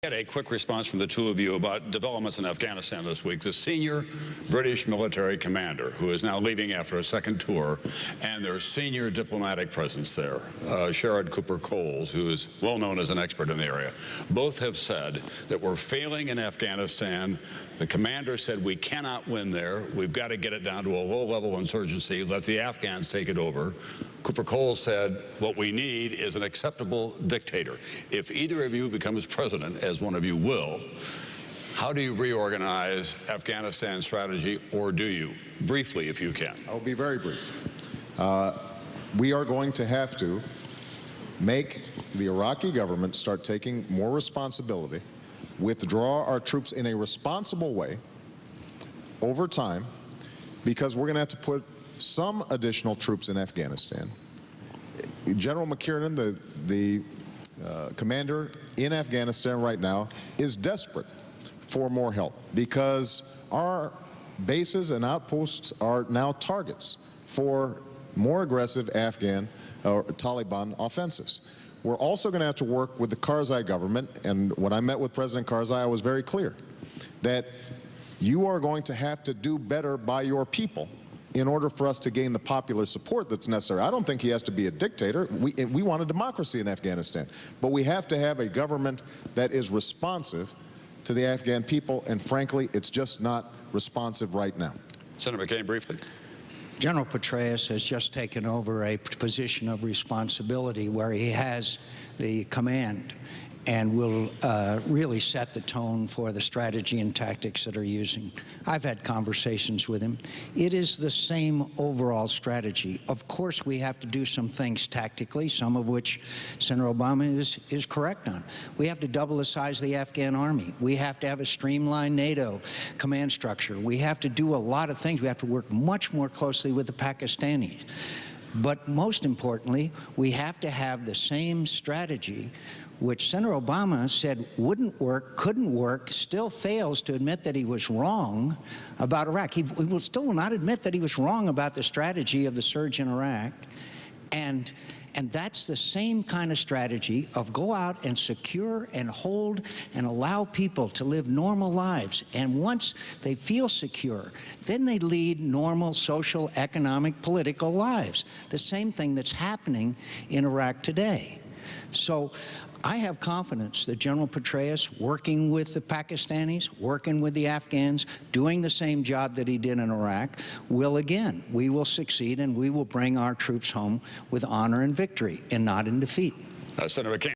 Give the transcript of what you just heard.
Get a quick response from the two of you about developments in Afghanistan this week. The senior British military commander, who is now leaving after a second tour, and their senior diplomatic presence there, Sherrod Cooper-Coles, who is well known as an expert in the area, both have said that we're failing in Afghanistan. The commander said we cannot win there. We've got to get it down to a low-level insurgency, let the Afghans take it over. Cooper-Coles said what we need is an acceptable dictator. If either of you becomes president, as one of you will, how do you reorganize Afghanistan strategy, or do you? Briefly, if you can. I'll be very brief. We are going to have to make the Iraqi government start taking more responsibility, withdraw our troops in a responsible way over time, because we're going to have to put some additional troops in Afghanistan. General McCain, the commander in Afghanistan right now, is desperate for more help because our bases and outposts are now targets for more aggressive Afghan or Taliban offensives. We're also going to have to work with the Karzai government, and when I met with President Karzai, I was very clear that you are going to have to do better by your people in order for us to gain the popular support that's necessary. I don't think he has to be a dictator. We want a democracy in Afghanistan. But we have to have a government that is responsive to the Afghan people, and frankly, it's just not responsive right now. Senator McCain, briefly. General Petraeus has just taken over a position of responsibility where he has the command and will really set the tone for the strategy and tactics that are using. I've had conversations with him. It is the same overall strategy. Of course, we have to do some things tactically, some of which Senator Obama is correct on. We have to double the size of the Afghan army. We have to have a streamlined NATO command structure. We have to do a lot of things. We have to work much more closely with the Pakistanis. But most importantly, we have to have the same strategy which Senator Obama said wouldn't work, couldn't work, still fails to admit that he was wrong about Iraq. He will still not admit that he was wrong about the strategy of the surge in Iraq. And that's the same kind of strategy of go out and secure and hold and allow people to live normal lives. And once they feel secure, then they lead normal social, economic, political lives. The same thing that's happening in Iraq today. So I have confidence that General Petraeus, working with the Pakistanis, working with the Afghans, doing the same job that he did in Iraq, we will succeed, and we will bring our troops home with honor and victory and not in defeat. Senator McCain.